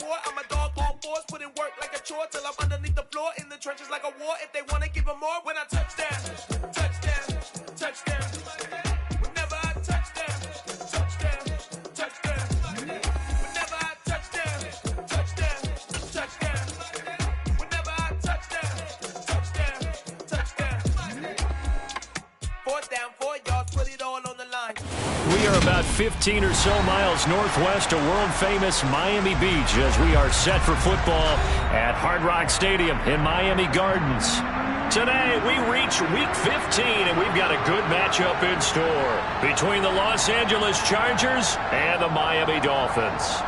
war. I'm a dog on force, put in work like a chore till I'm underneath the floor in the trenches like a war. If they want to give them more, when I touch down, touchdown, touchdown. Whenever I touch down, touchdown, touchdown. Whenever I touch down, touchdown, touchdown. Whenever I touch down, touchdown, touchdown. 4th down, 4 yards, put it all on the line. We are about 15 or so miles northwest of world-famous Miami Beach as we are set for football at Hard Rock Stadium in Miami Gardens. Today, we reach Week 15, and we've got a good matchup in store between the Los Angeles Chargers and the Miami Dolphins.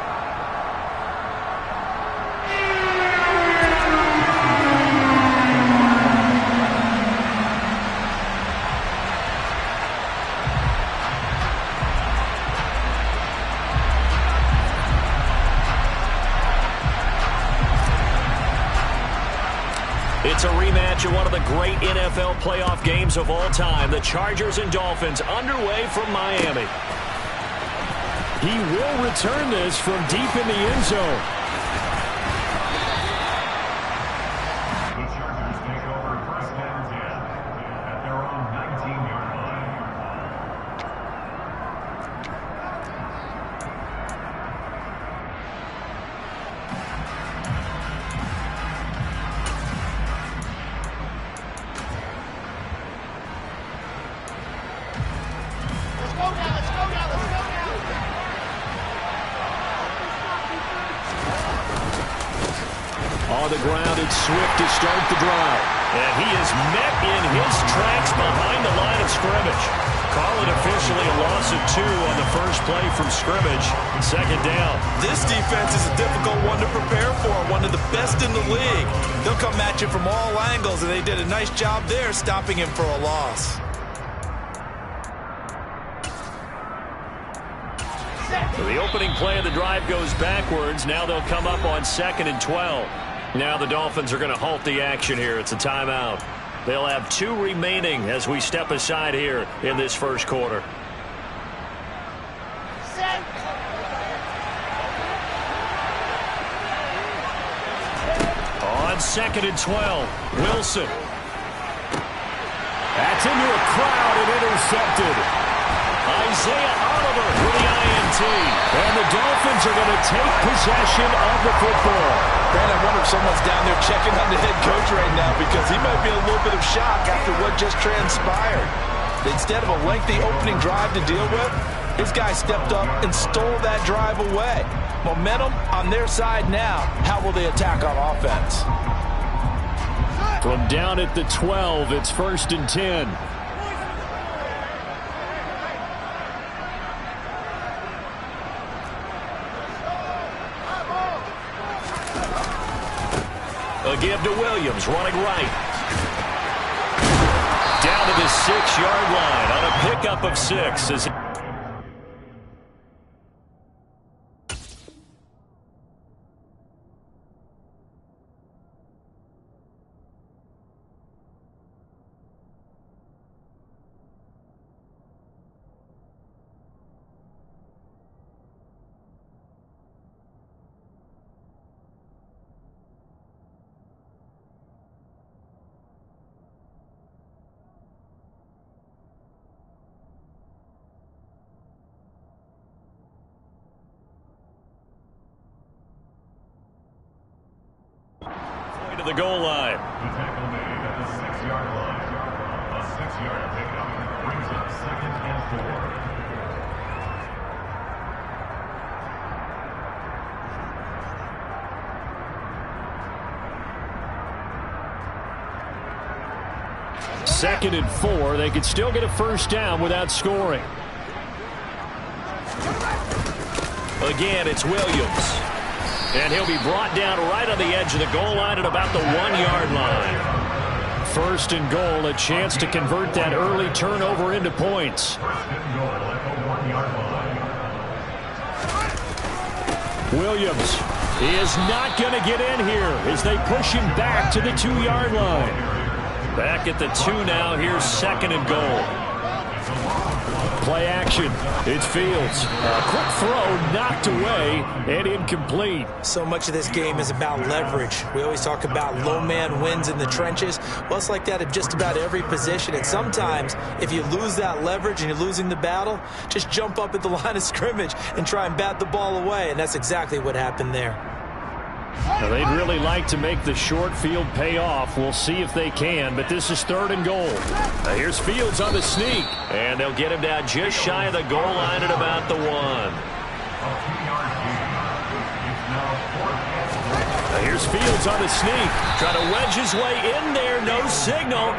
It's a rematch of one of the great NFL playoff games of all time. The Chargers and Dolphins underway from Miami. He will return this from deep in the end zone. The Chargers take over 1st and 10 at their own 19-yard line. On the ground, it's Swift to start the drive. And he is met in his tracks behind the line of scrimmage. Call it officially a loss of 2 on the first play from scrimmage. 2nd down. This defense is a difficult one to prepare for, one of the best in the league. They'll come at you from all angles, and they did a nice job there stopping him for a loss. So the opening play of the drive goes backwards. Now they'll come up on 2nd and 12. Now the Dolphins are going to halt the action here. It's a timeout. They'll have 2 remaining as we step aside here in this first quarter. On 2nd and 12, Wilson. That's into a crowd and intercepted. Isaiah Oliver with the INT. And the Dolphins are going to take possession of the football. Man, I wonder if someone's down there checking on the head coach right now because he might be in a little bit of shock after what just transpired. Instead of a lengthy opening drive to deal with, his guy stepped up and stole that drive away. Momentum on their side now. How will they attack on offense? From down at the 12, it's 1st and 10. A give to Williams, running right. Down to the 6-yard line on a pickup of 6. As to the goal line. The tackle made at the 6-yard line. A 6-yard pickup brings up 2nd and 4. 2nd and 4. They could still get a 1st down without scoring. Again, it's Williams. And he'll be brought down right on the edge of the goal line at about the 1-yard line. 1st and goal, a chance to convert that early turnover into points. 1st and goal at the 1-yard line. Williams is not going to get in here as they push him back to the 2-yard line. Back at the 2 now. Here's 2nd and goal. play action. It's Fields. A quick throw knocked away and incomplete. So much of this game is about leverage. We always talk about low man wins in the trenches. Well, it's like that at just about every position. And sometimes if you lose that leverage and you're losing the battle, just jump up at the line of scrimmage and try and bat the ball away. And that's exactly what happened there. Now, they'd really like to make the short field pay off. We'll see if they can, but this is 3rd and goal. Now, here's Fields on the sneak, and they'll get him down just shy of the goal line at about the 1. Now, here's Fields on the sneak, trying to wedge his way in there. No signal.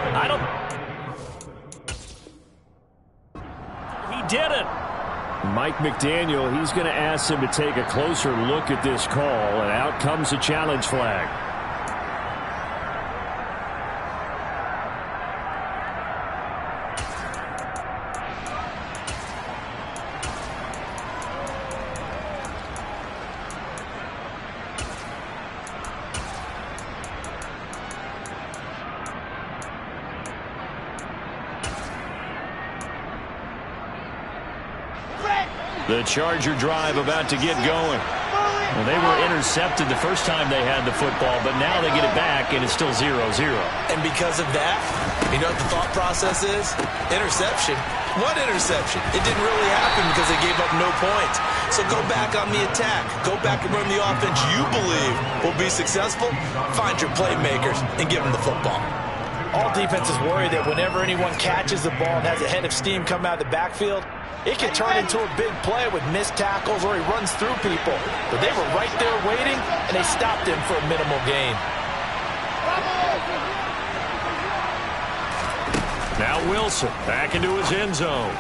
He did it. Mike McDaniel, he's going to ask him to take a closer look at this call, and out comes the challenge flag. The Charger drive about to get going. Well, they were intercepted the first time they had the football, but now they get it back, and it's still 0-0. And because of that, you know what the thought process is? Interception. What interception? It didn't really happen because they gave up no points. So go back on the attack. Go back and run the offense you believe will be successful. Find your playmakers and give them the football. All defenses worry that whenever anyone catches the ball and has a head of steam come out of the backfield, it can turn into a big play with missed tackles or he runs through people. But they were right there waiting, and they stopped him for a minimal gain. Now Wilson back into his end zone.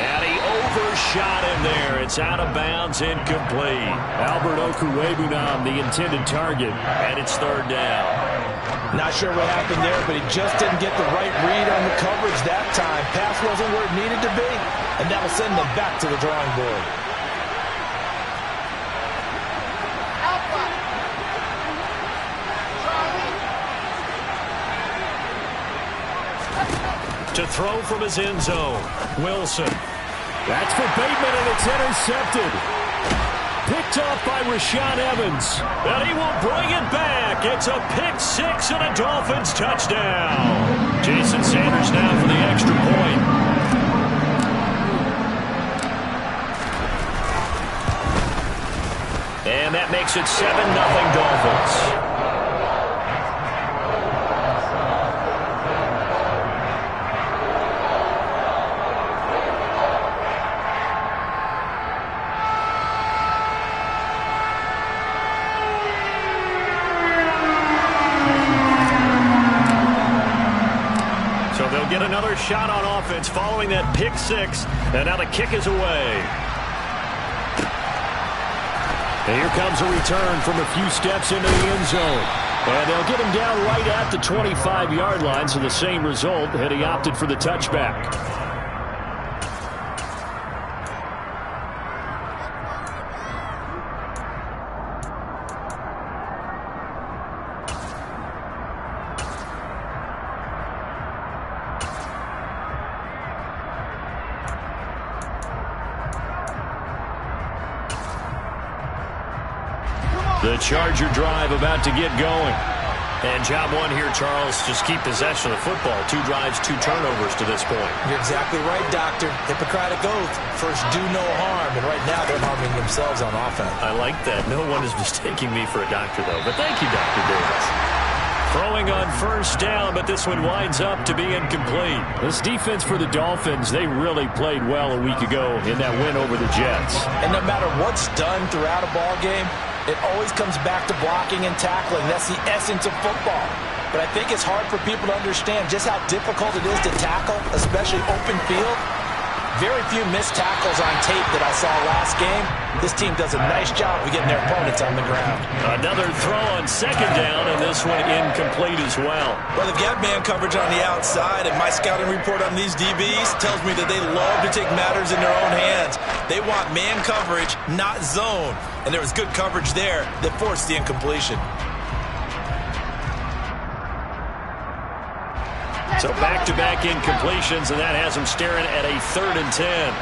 And he overshot him there. It's out of bounds, incomplete. Albert Okwuegbunam, the intended target, and it's 3rd down. Not sure what happened there, but he just didn't get the right read on the coverage that time. Pass wasn't where it needed to be, and that will send them back to the drawing board. To throw from his end zone, Wilson. That's for Bateman, and it's intercepted. Picked off by Rashaan Evans. And he will bring it back. It's a pick 6 and a Dolphins touchdown. Jason Sanders now for the extra point. And that makes it 7-0 Dolphins. Get another shot on offense following that pick 6, and now the kick is away. And here comes a return from a few steps into the end zone. And they'll get him down right at the 25-yard line, so the same result had he opted for the touchback. The Charger drive about to get going. And job one here, Charles, just keep possession of the football. 2 drives, 2 turnovers to this point. You're exactly right, Doctor. Hippocratic oath. First, do no harm. And right now, they're harming themselves on offense. I like that. No one is mistaking me for a doctor, though. But thank you, Dr. Davis. Throwing on first down, but this one winds up to be incomplete. This defense for the Dolphins, they really played well a week ago in that win over the Jets. And no matter what's done throughout a ball game, it always comes back to blocking and tackling. That's the essence of football. But I think it's hard for people to understand just how difficult it is to tackle, especially open field. Very few missed tackles on tape that I saw last game. This team does a nice job of getting their opponents on the ground. Another throw on second down, and this one incomplete as well. Well, they've got man coverage on the outside, and my scouting report on these DBs tells me that they love to take matters in their own hands. They want man coverage, not zone. And there was good coverage there that forced the incompletion. So back-to-back incompletions, and that has them staring at a 3rd and 10.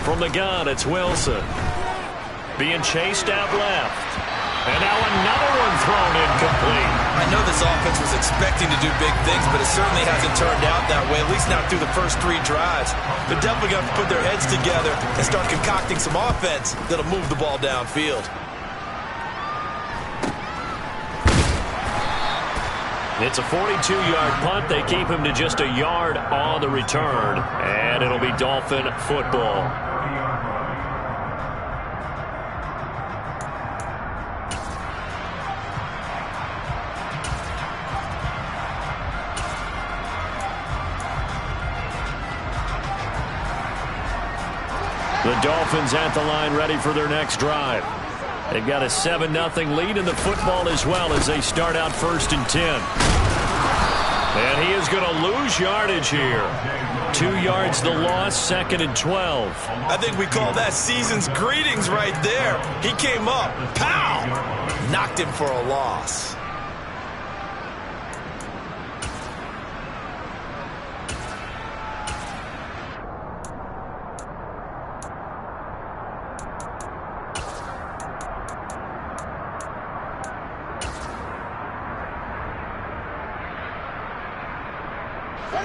From the gun, it's Wilson. Being chased out left. And now another one thrown incomplete. I know this offense was expecting to do big things, but it certainly hasn't turned out that way, at least not through the first 3 drives. They're definitely going to put their heads together and start concocting some offense that'll move the ball downfield. It's a 42-yard punt. They keep him to just a yard on the return, and it'll be Dolphin football. The Dolphins at the line ready for their next drive. They've got a 7-0 lead in the football as well as they start out 1st and 10. And he is going to lose yardage here. 2 yards the loss, 2nd and 12. I think we call that season's greetings right there. He came up, pow! Knocked him for a loss.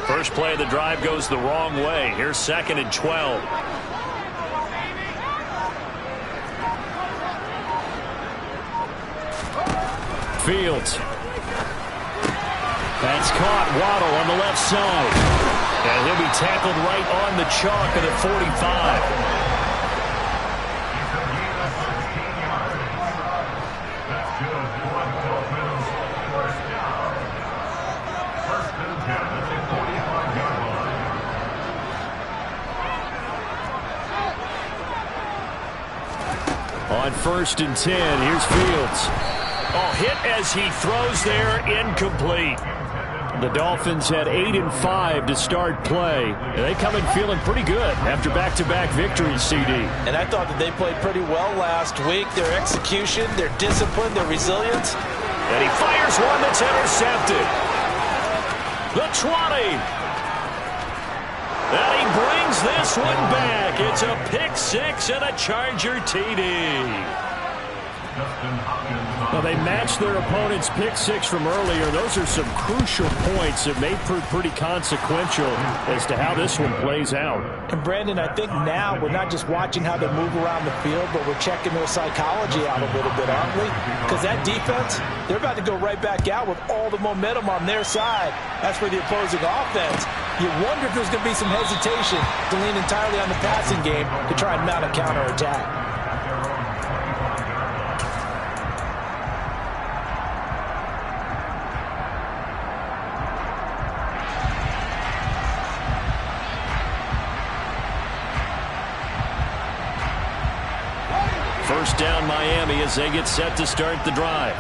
First play of the drive goes the wrong way. Here's 2nd and 12. Fields. That's caught. Waddle on the left side. And he'll be tackled right on the chalk at the 45. On 1st and 10, here's Fields. Oh, hit as he throws there, incomplete. The Dolphins had 8 and 5 to start play. And they come in feeling pretty good after back-to-back victories, CD. And I thought that they played pretty well last week. Their execution, their discipline, their resilience. And he fires one that's intercepted. The 20. And he brings this one back. It's a pick 6 and a Charger TD. Well, they matched their opponent's pick 6 from earlier. Those are some crucial points that may prove pretty consequential as to how this one plays out. And, Brandon, I think now we're not just watching how they move around the field, but we're checking their psychology out a little bit, aren't we? Because that defense, they're about to go right back out with all the momentum on their side. That's for the opposing offense. You wonder if there's going to be some hesitation to lean entirely on the passing game to try and mount a counterattack. First down Miami as they get set to start the drive.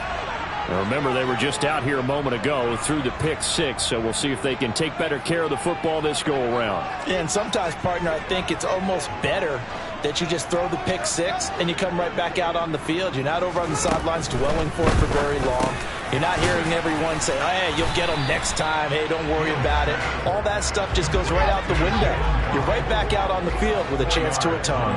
Now remember, they were just out here a moment ago through the pick 6, so we'll see if they can take better care of the football this go-around. And sometimes, partner, I think it's almost better that you just throw the pick 6 and you come right back out on the field. You're not over on the sidelines dwelling for it for very long. You're not hearing everyone say, oh, hey, you'll get them next time. Hey, don't worry about it. All that stuff just goes right out the window. You're right back out on the field with a chance to atone.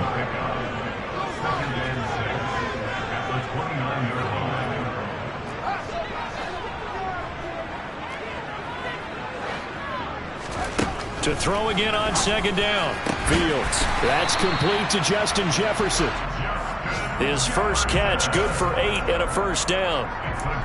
To throw again on 2nd down. Fields. That's complete to Justin Jefferson. His first catch, good for 8 and a first down.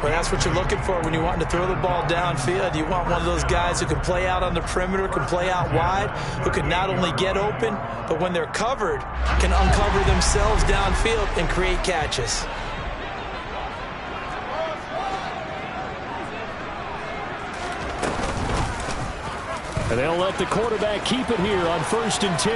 Well, that's what you're looking for when you want to throw the ball downfield. You want one of those guys who can play out on the perimeter, can play out wide, who can not only get open, but when they're covered, can uncover themselves downfield and create catches. And they'll let the quarterback keep it here on 1st and 10.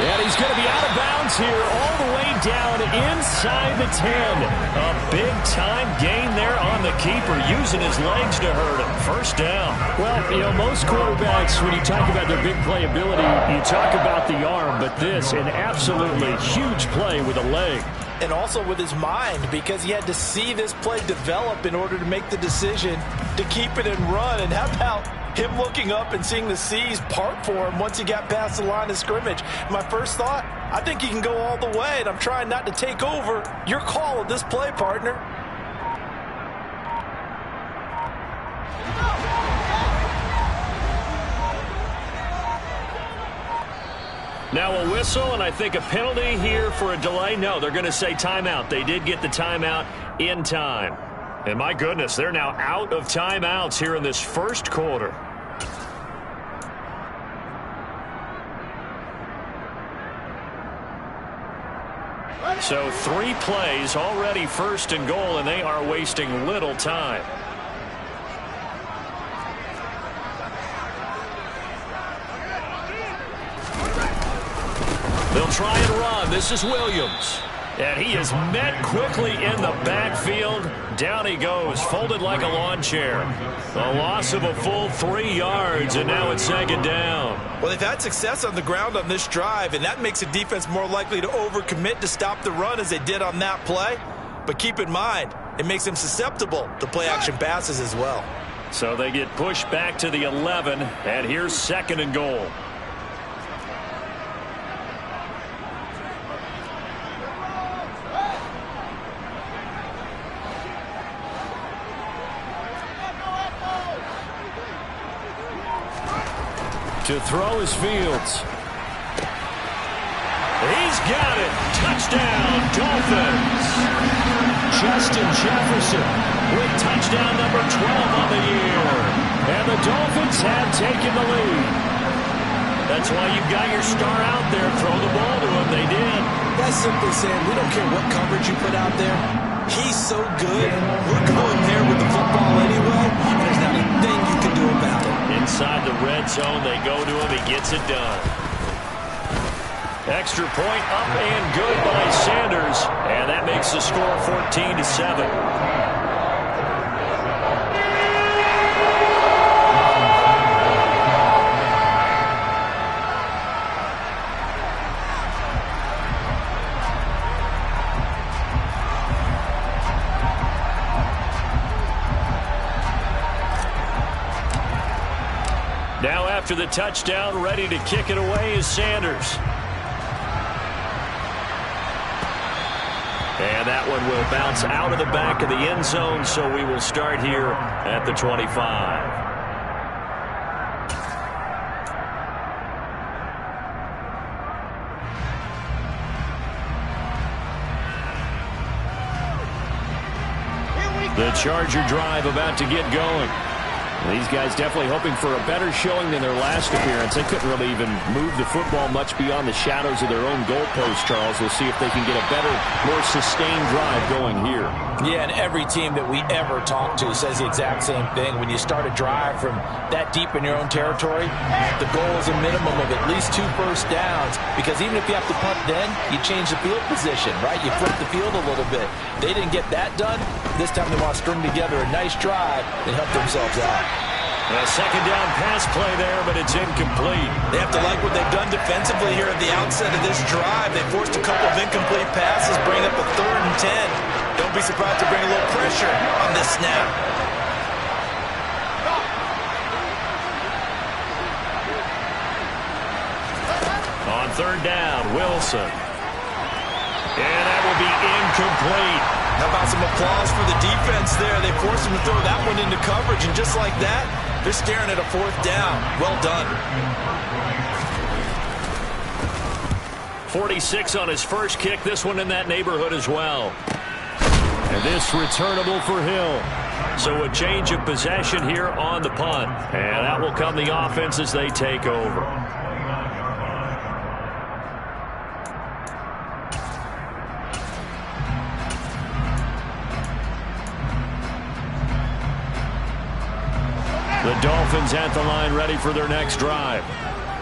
And he's going to be out of bounds here all the way down inside the 10. A big-time gain there on the keeper, using his legs to hurt him. First down. Well, you know, most quarterbacks, when you talk about their big playability, you talk about the arm, but this, an absolutely huge play with a leg. And also with his mind, because he had to see this play develop in order to make the decision to keep it and run. And how about him looking up and seeing the seas part for him once he got past the line of scrimmage? My first thought, I think he can go all the way, and I'm trying not to take over. Your call of this play, partner. Now a whistle, and I think a penalty here for a delay. No, they're going to say timeout. They did get the timeout in time. And my goodness, they're now out of timeouts here in this first quarter. So 3 plays already first and goal, and they are wasting little time. They'll try and run. This is Williams. And he is met quickly in the backfield. Down he goes, folded like a lawn chair. A loss of a full 3 yards, and now it's second down. Well, they've had success on the ground on this drive, and that makes the defense more likely to overcommit to stop the run as they did on that play. But keep in mind, it makes them susceptible to play-action passes as well. So they get pushed back to the 11, and here's second and goal. To throw is Fields. He's got it. Touchdown, Dolphins. Justin Jefferson with touchdown number 12 on the year. And the Dolphins have taken the lead. That's why you've got your star out there. Throw the ball to him. They did. That's simply saying we don't care what coverage you put out there. He's so good. We're going there with the football anyway, and there's not a thing you can do about it. Inside the red zone, they go to him. He gets it done. Extra point up and good by Sanders. And that makes the score 14-7. Now after the touchdown, ready to kick it away is Sanders. And that one will bounce out of the back of the end zone, so we will start here at the 25. The Charger drive about to get going. These guys definitely hoping for a better showing than their last appearance. They couldn't really even move the football much beyond the shadows of their own goalpost, Charles. We'll see if they can get a better, more sustained drive going here. Yeah, and every team that we ever talk to says the exact same thing. When you start a drive from that deep in your own territory, the goal is a minimum of at least 2 first downs, because even if you have to punt then, you change the field position, right? You flip the field a little bit. They didn't get that done. This time they want to string together a nice drive and help themselves out. A second down pass play there, but it's incomplete. They have to like what they've done defensively here at the outset of this drive. They forced a couple of incomplete passes, bring up a 3rd and 10. Don't be surprised to bring a little pressure on this snap. On 3rd down, Wilson. And that will be incomplete. How about some applause for the defense there? They forced him to throw that one into coverage, and just like that, they're staring at a 4th down. Well done. 46 on his first kick. This one in that neighborhood as well. And this returnable for Hill. So a change of possession here on the punt. And that will come the offense as they take over. The Dolphins at the line ready for their next drive.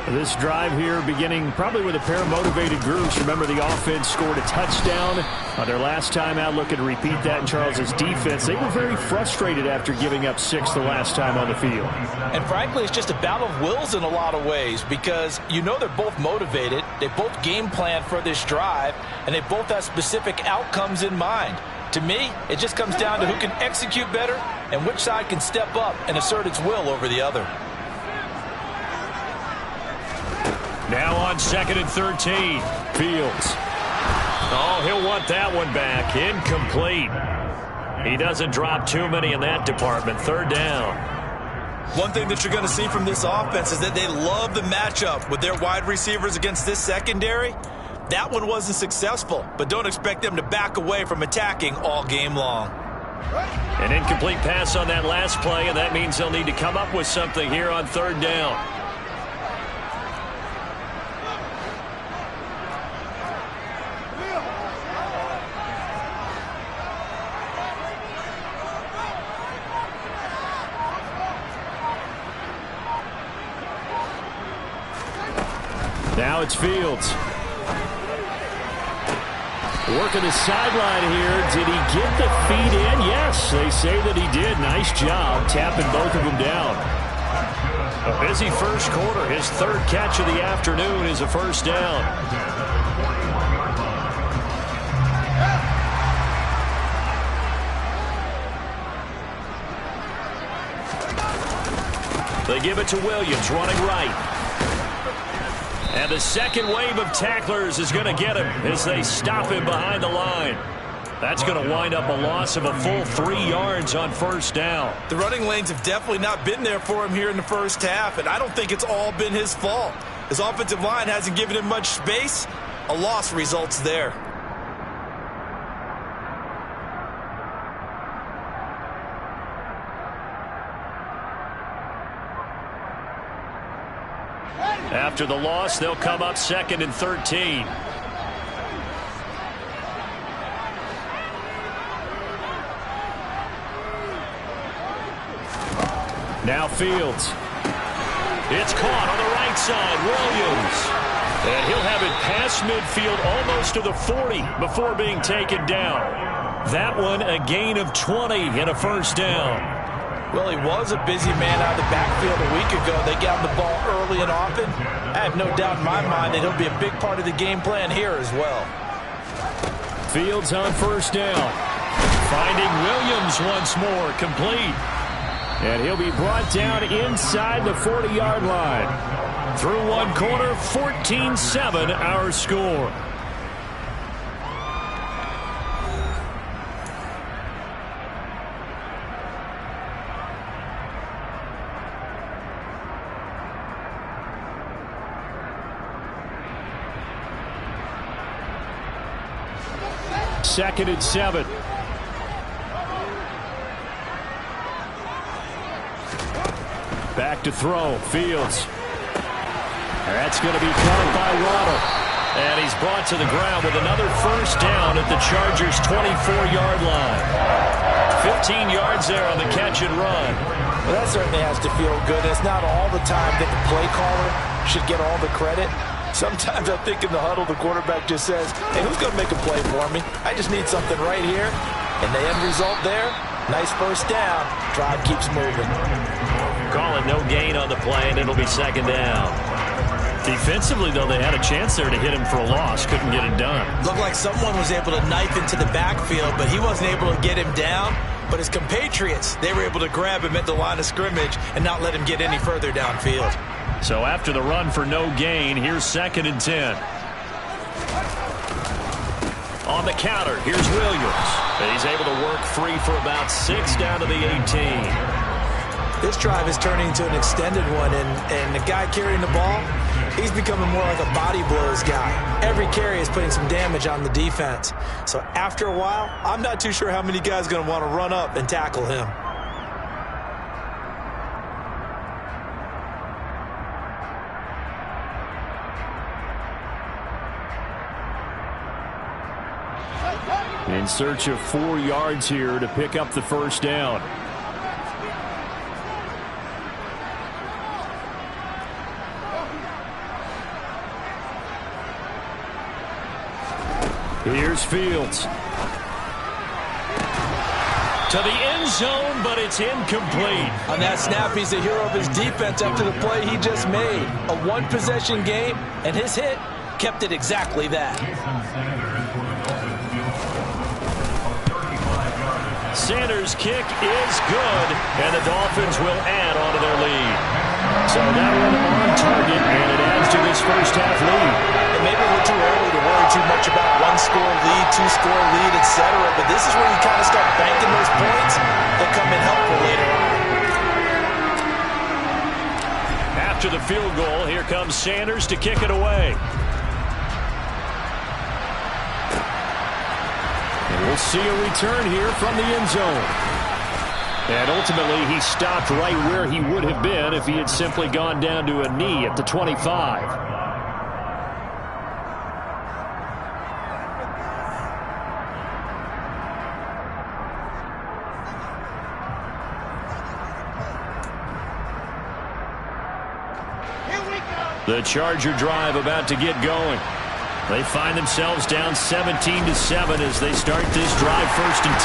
This drive here beginning probably with a pair of motivated groups. Remember, the offense scored a touchdown on their last time out. Looking to repeat that in Charles's defense. They were very frustrated after giving up 6 the last time on the field. And frankly, it's just a battle of wills in a lot of ways because you know they're both motivated. They both game plan for this drive, and they both have specific outcomes in mind. To me, it just comes down to who can execute better and which side can step up and assert its will over the other. Now on 2nd and 13, Fields. Oh, he'll want that one back. Incomplete. He doesn't drop too many in that department. 3rd down. One thing that you're going to see from this offense is that they love the matchup with their wide receivers against this secondary. That one wasn't successful, but don't expect them to back away from attacking all game long. An incomplete pass on that last play, and that means they'll need to come up with something here on 3rd down. Now it's Fields. Working the sideline here. Did he get the feet in? Yes, they say that he did. Nice job tapping both of them down. A busy first quarter. His 3rd catch of the afternoon is a 1st down. They give it to Williams, running right. And the second wave of tacklers is going to get him as they stop him behind the line. That's going to wind up a loss of a full 3 yards on 1st down. The running lanes have definitely not been there for him here in the first half, and I don't think it's all been his fault. His offensive line hasn't given him much space. A loss results there. After the loss, they'll come up 2nd and 13. Now Fields. It's caught on the right side. Williams. And he'll have it past midfield almost to the 40 before being taken down. That one a gain of 20 and a 1st down. Well, he was a busy man out of the backfield a week ago. They got him the ball early and often. I have no doubt in my mind that he'll be a big part of the game plan here as well. Fields on 1st down. Finding Williams once more, complete. And he'll be brought down inside the 40-yard line. Through one quarter, 14-7 our score. Second and 7. Back to throw. Fields. That's going to be caught by Waddle. And he's brought to the ground with another 1st down at the Chargers' 24-yard line. 15 yards there on the catch and run. Well, that certainly has to feel good. It's not all the time that the play caller should get all the credit. Sometimes I think in the huddle, the quarterback just says, hey, who's going to make a play for me? I just need something right here. And the end result there, nice 1st down. Drive keeps moving. Call it no gain on the play, and it'll be 2nd down. Defensively, though, they had a chance there to hit him for a loss. Couldn't get it done. Looked like someone was able to knife into the backfield, but he wasn't able to get him down. But his compatriots, they were able to grab him at the line of scrimmage and not let him get any further downfield. So after the run for no gain, here's 2nd and 10. On the counter, here's Williams. And he's able to work free for about 6 down to the 18. This drive is turning into an extended one, and the guy carrying the ball, he's becoming more like a body blows guy. Every carry is putting some damage on the defense. So after a while, I'm not too sure how many guys are going to want to run up and tackle him. In search of 4 yards here to pick up the 1st down. Here's Fields. To the end zone, but it's incomplete. On that snap, he's the hero of his defense after the play he just made. A one-possession game, and his hit kept it exactly that. Sanders' kick is good, and the Dolphins will add on to their lead. So that one on target, and it adds to this first half lead. And maybe we're too early to worry too much about one-score lead, two-score lead, etc. But this is where you kind of start banking those points. They'll come in helpful later on. After the field goal, here comes Sanders to kick it away. And we'll see a return here from the end zone. And ultimately, he stopped right where he would have been if he had simply gone down to a knee at the 25. The Charger drive about to get going. They find themselves down 17-7 as they start this drive 1st and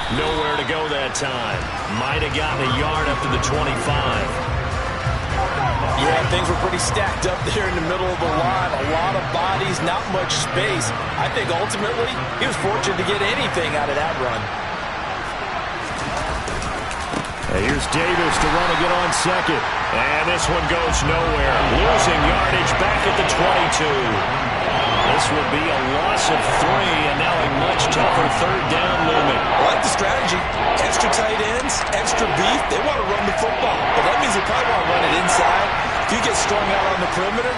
10. Nowhere to go that time. Might have gotten a yard up to the 25. Yeah, things were pretty stacked up there in the middle of the line. A lot of bodies, not much space. I think ultimately he was fortunate to get anything out of that run. Here's Davis to run again on second. And this one goes nowhere. Losing yardage back at the 22. This will be a loss of 3, and now a much tougher 3rd down looming. I like the strategy. Extra tight ends, extra beef. They want to run the football. But that means they probably want to run it inside. If you get strung out on the perimeter,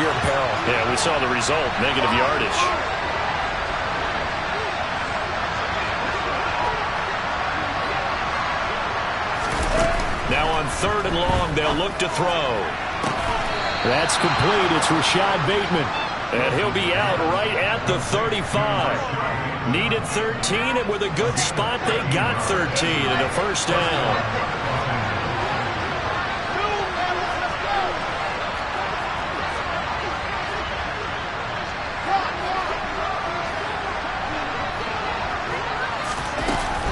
you're in peril. Yeah, we saw the result. Negative yardage. Now on 3rd and long, they'll look to throw. That's complete. It's Rashad Bateman. And he'll be out right at the 35. Needed 13, and with a good spot, they got 13 and a 1st down.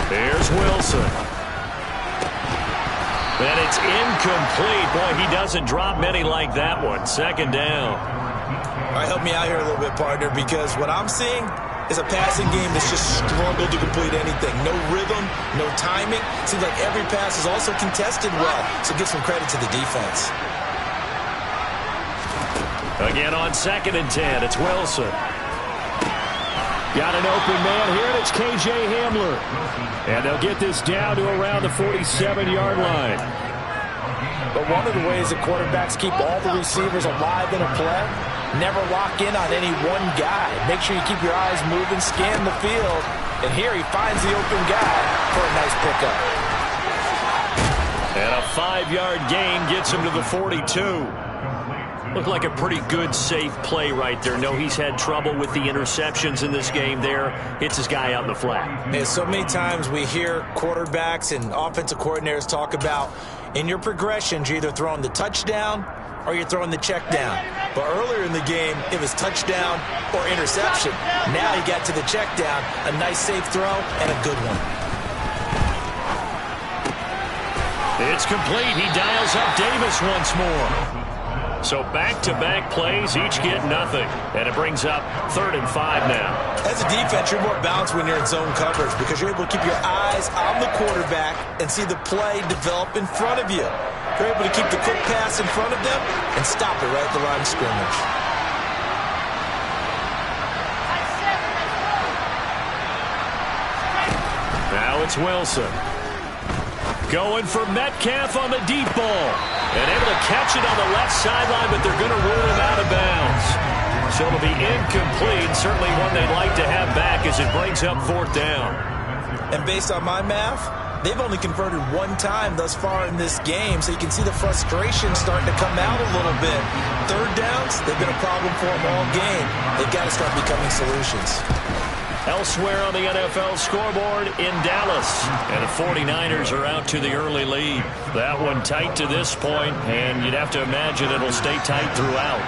Here's Wilson. And it's incomplete. Boy, he doesn't drop many like that one. 2nd down. All right, help me out here a little bit, partner, because what I'm seeing is a passing game that's just struggled to complete anything. No rhythm, no timing. Seems like every pass is also contested well, so give some credit to the defense. Again on 2nd and 10, it's Wilson. Got an open man here, and it's K.J. Hamler. And they'll get this down to around the 47-yard line. But one of the ways that quarterbacks keep all the receivers alive in a play, never lock in on any one guy. Make sure you keep your eyes moving, scan the field. And here he finds the open guy for a nice pickup. And a 5-yard gain gets him to the 42. Looked like a pretty good, safe play right there. No, he's had trouble with the interceptions in this game there. Hits his guy out in the flat. Man, so many times we hear quarterbacks and offensive coordinators talk about in your progressions, you're either throwing the touchdown or you're throwing the check down. But earlier in the game, it was touchdown or interception. Now he got to the check down, a nice safe throw, and a good one. It's complete. He dials up Davis once more. So back-to-back plays, each get nothing. And it brings up 3rd and 5 now. As a defense, you're more balanced when you're in zone coverage because you're able to keep your eyes on the quarterback and see the play develop in front of you. You're able to keep the quick pass in front of them and stop it right at the line of scrimmage. Now it's Wilson. Going for Metcalf on the deep ball. And able to catch it on the left sideline, but they're going to rule him out of bounds. So it'll be incomplete. Certainly one they'd like to have back as it brings up 4th down. And based on my math, they've only converted one time thus far in this game, so you can see the frustration starting to come out a little bit. 3rd downs, they've been a problem for them all game. They've got to start becoming solutions. Elsewhere on the NFL scoreboard in Dallas. And the 49ers are out to the early lead. That one tight to this point, and you'd have to imagine it'll stay tight throughout.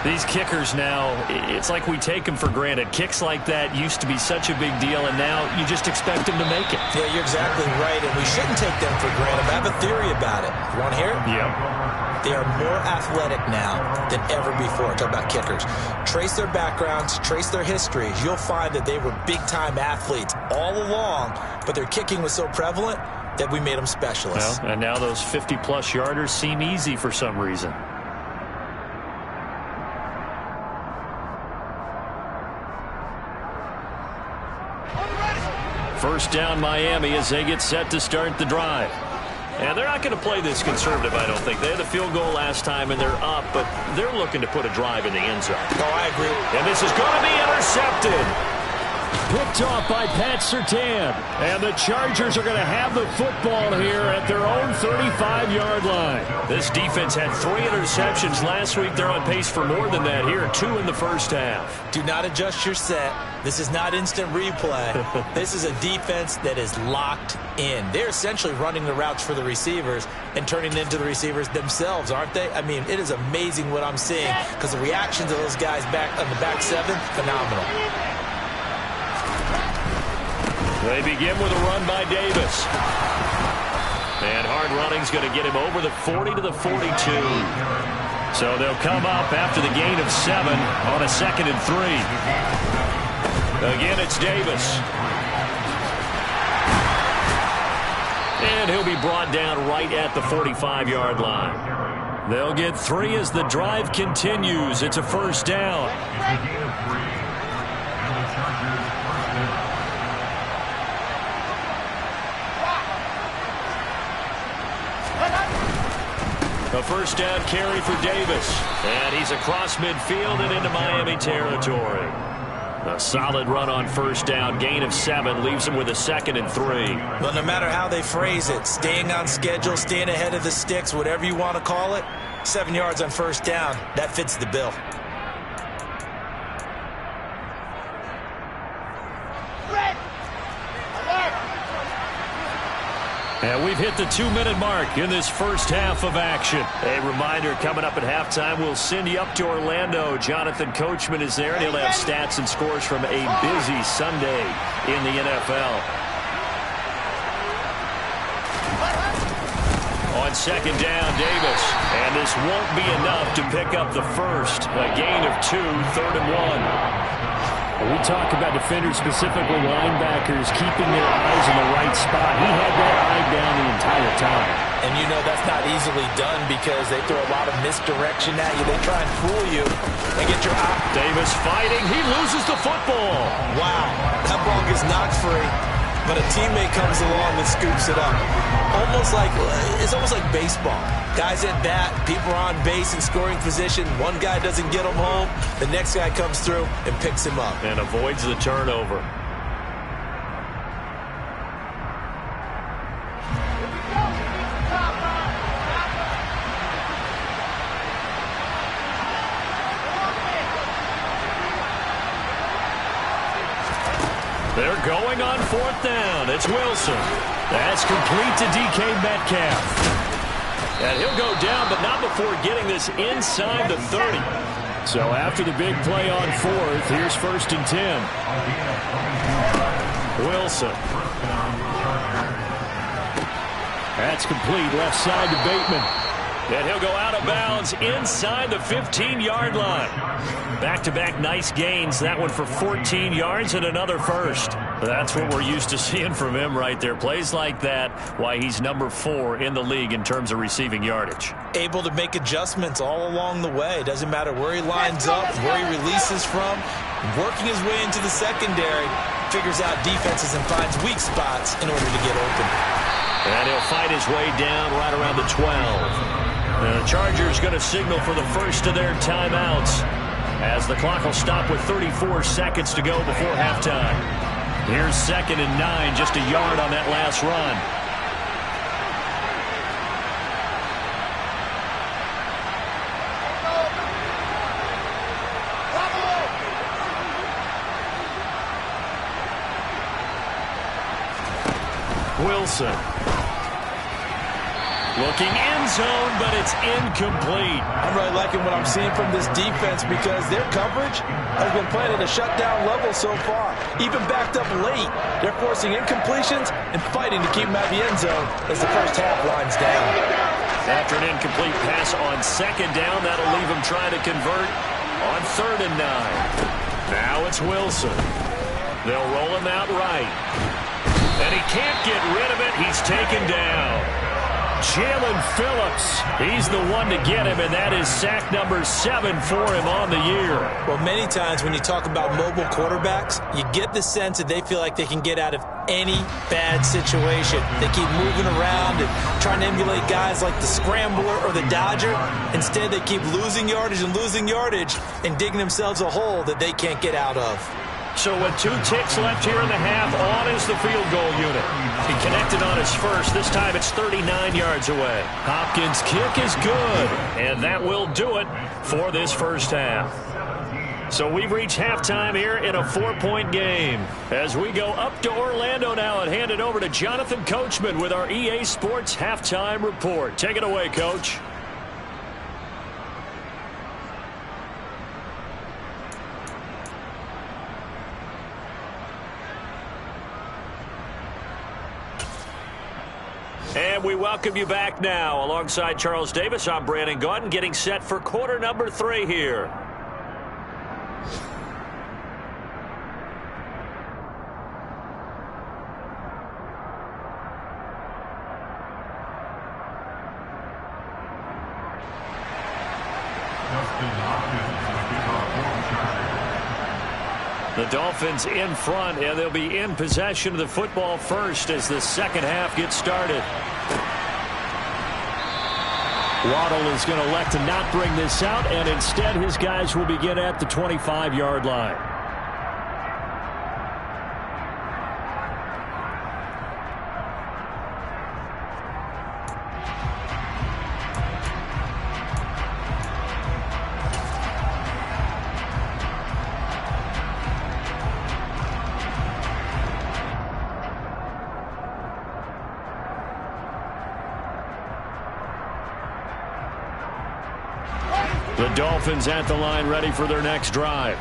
These kickers now, it's like we take them for granted. Kicks like that used to be such a big deal, and now you just expect them to make it. Yeah, you're exactly right, and we shouldn't take them for granted. I have a theory about it. You want to hear it? Yep. They are more athletic now than ever before. Talk about kickers. Trace their backgrounds, trace their histories. You'll find that they were big-time athletes all along, but their kicking was so prevalent that we made them specialists. Well, and now those 50-plus yarders seem easy for some reason. First down Miami as they get set to start the drive. And they're not going to play this conservative, I don't think. They had the field goal last time, and they're up, but they're looking to put a drive in the end zone. Oh, I agree. And this is going to be intercepted. Picked off by Pat Surtain. And the Chargers are going to have the football here at their own 35-yard line. This defense had 3 interceptions last week. They're on pace for more than that here, 2 in the first half. Do not adjust your set. This is not instant replay. This is a defense that is locked in. They're essentially running the routes for the receivers and turning into the receivers themselves, aren't they? I mean, it is amazing what I'm seeing because the reactions of those guys back on the back 7, phenomenal. They begin with a run by Davis. And hard running's going to get him over the 40 to the 42. So they'll come up after the gain of 7 on a 2nd and 3. Again, it's Davis. And he'll be brought down right at the 45-yard line. They'll get 3 as the drive continues. It's a first down. A first down carry for Davis. And he's across midfield and into Miami territory. A solid run on first down. Gain of 7 leaves him with a 2nd and 3. Well, no matter how they phrase it, staying on schedule, staying ahead of the sticks, whatever you want to call it, 7 yards on first down, that fits the bill. And we've hit the 2-minute mark in this first half of action. A reminder, coming up at halftime, we'll send you up to Orlando. Jonathan Coachman is there, and he'll have stats and scores from a busy Sunday in the NFL. On second down, Davis. And this won't be enough to pick up the first. A gain of 2, 3rd and 1. We talk about defenders, specifically linebackers, keeping their eyes in the right spot. He had that eye down the entire time. And you know that's not easily done because they throw a lot of misdirection at you. They try and fool you and get your eye. Davis fighting. He loses the football. Wow. That ball gets knocked free, but a teammate comes along and scoops it up. It's almost like baseball. Guys at bat, people are on base in scoring position. One guy doesn't get him home. The next guy comes through and picks him up. And avoids the turnover. They're going on 4th down. It's Wilson. That's complete to DK Metcalf. And he'll go down, but not before getting this inside the 30. So after the big play on 4th, here's 1st and 10. Wilson. That's complete left side to Bateman. And he'll go out of bounds inside the 15-yard line. Back-to-back nice gains. That one for 14 yards and another first. That's what we're used to seeing from him right there. Plays like that, why he's number 4 in the league in terms of receiving yardage. Able to make adjustments all along the way. Doesn't matter where he lines up, where he releases from. Working his way into the secondary, figures out defenses and finds weak spots in order to get open. And he'll fight his way down right around the 12. The Chargers going to signal for the first of their timeouts as the clock will stop with 34 seconds to go before halftime. Here's 2nd and 9, just a yard on that last run. Wilson. Looking end zone, but it's incomplete. I'm really liking what I'm seeing from this defense because their coverage has been playing at a shutdown level so far. Even backed up late, they're forcing incompletions and fighting to keep them out of the end zone as the first half winds down. After an incomplete pass on second down, that'll leave them trying to convert on 3rd and 9. Now it's Wilson. They'll roll him out right. And he can't get rid of it. He's taken down. Jalen Phillips, he's the one to get him, and that is sack number 7 for him on the year. Well, many times when you talk about mobile quarterbacks, you get the sense that they feel like they can get out of any bad situation. They keep moving around and trying to emulate guys like the Scrambler or the Dodger. Instead, they keep losing yardage and digging themselves a hole that they can't get out of. So with 2 ticks left here in the half, on is the field goal unit. He connected on his first. This time it's 39 yards away. Hopkins' kick is good, and that will do it for this first half. So we've reached halftime here in a 4-point game. As we go up to Orlando now and hand it over to Jonathan Coachman with our EA Sports Halftime Report. Take it away, Coach. And we welcome you back now. Alongside Charles Davis, I'm Brandon Gaudin, getting set for quarter number 3 here. The Dolphins in front, and they'll be in possession of the football first as the second half gets started. Waddle is going to elect to not bring this out, and instead his guys will begin at the 25-yard line. The Dolphins at the line ready for their next drive.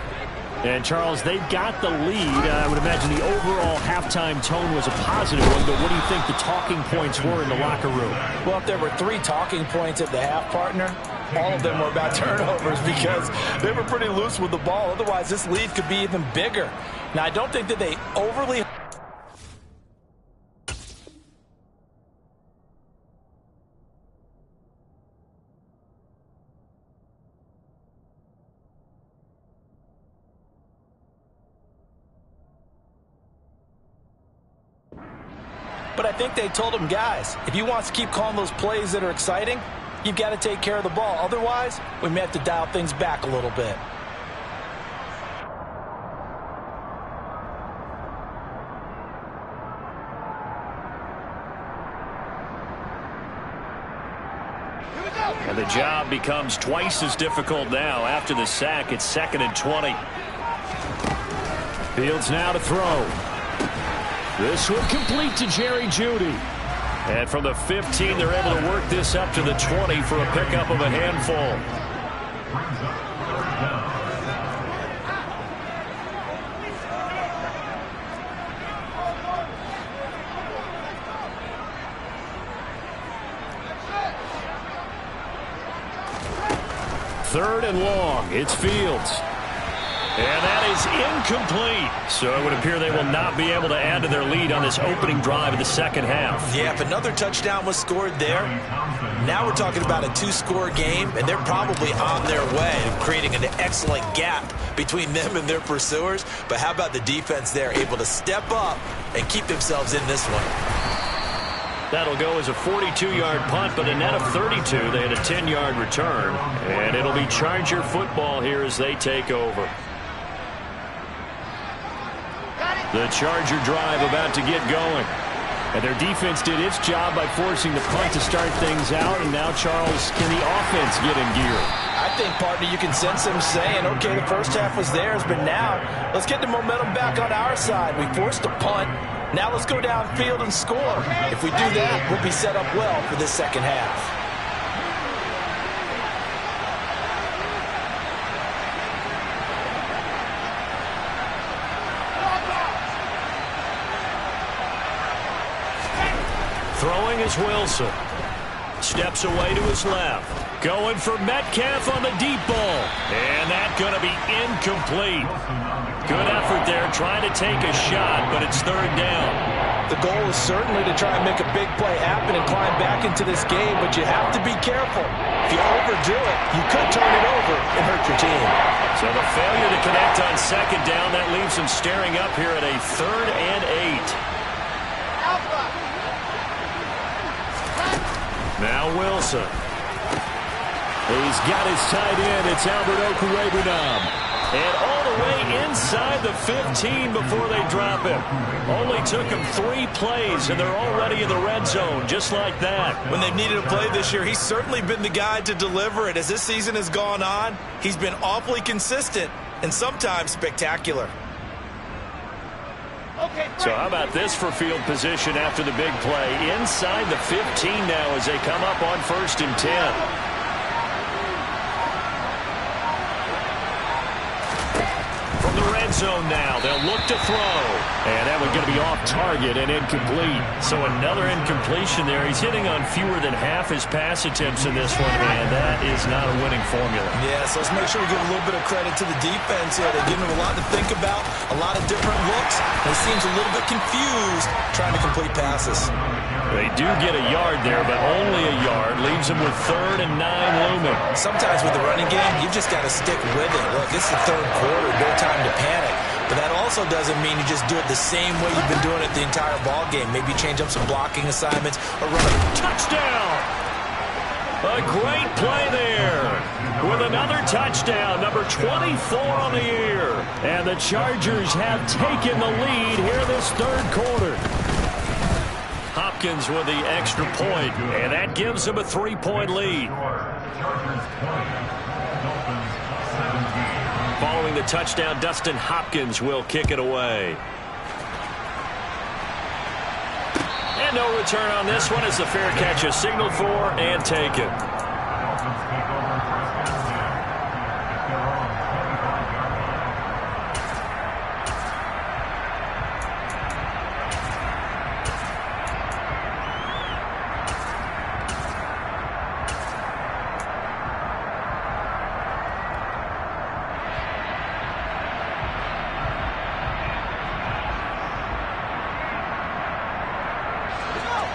And, Charles, they've got the lead. I would imagine the overall halftime tone was a positive one, but what do you think the talking points were in the locker room? Well, if there were 3 talking points at the half, partner, all of them were about turnovers because they were pretty loose with the ball. Otherwise, this lead could be even bigger. Now, I don't think that they overly... But I think they told him, guys, if he wants to keep calling those plays that are exciting, you've got to take care of the ball. Otherwise, we may have to dial things back a little bit. And the job becomes twice as difficult now. After the sack, it's 2nd and 20. Fields now to throw. This one complete to Jerry Jeudy. And from the 15, they're able to work this up to the 20 for a pickup of a handful. Third and long. It's Fields. And that is incomplete. So it would appear they will not be able to add to their lead on this opening drive of the second half. Yeah, if another touchdown was scored there, now we're talking about a 2-score game, and they're probably on their way of creating an excellent gap between them and their pursuers. But how about the defense there, able to step up and keep themselves in this one? That'll go as a 42-yard punt, but a net of 32. They had a 10-yard return. And it'll be Charger football here as they take over. The Charger drive about to get going. And their defense did its job by forcing the punt to start things out. And now, Charles, can the offense get in gear? I think, partner, you can sense them saying, okay, the first half was theirs, but now let's get the momentum back on our side. We forced a punt. Now let's go downfield and score. If we do that, we'll be set up well for this second half. Throwing is Wilson. Steps away to his left. Going for Metcalf on the deep ball. And that's going to be incomplete. Good effort there trying to take a shot, but it's third down. The goal is certainly to try and make a big play happen and climb back into this game, but you have to be careful. If you overdo it, you could turn it over and hurt your team. So the failure to connect on second down, that leaves him staring up here at a 3rd and 8. Now Wilson. He's got his tight end. It's Albert Okwuegbunam. And all the way inside the 15 before they drop him. Only took him 3 plays, and they're already in the red zone, just like that. When they've needed a play this year, he's certainly been the guy to deliver it. As this season has gone on, he's been awfully consistent and sometimes spectacular. So how about this for field position after the big play? Inside the 15 now as they come up on 1st and 10. From the red zone now, they'll look to throw. And that one's going to be off target and incomplete. So another incompletion there. He's hitting on fewer than half his pass attempts in this one, and that is not a winning formula. Yeah, so let's make sure we give a little bit of credit to the defense here. They're giving him a lot to think about, a lot of different looks. And he seems a little bit confused trying to complete passes. They do get a yard there, but only a yard. Leaves them with 3rd and 9 looming. Sometimes with the running game, you've just got to stick with it. Look, it's the 3rd quarter, no time to panic. But that also doesn't mean you just do it the same way you've been doing it the entire ball game. Maybe change up some blocking assignments or run a touchdown. A great play there with another touchdown, number 24 on the year. And the Chargers have taken the lead here this 3rd quarter. Hopkins with the extra point, and that gives them a 3-point lead. Following the touchdown, Dustin Hopkins will kick it away. And no return on this one as the fair catch is signaled for and taken.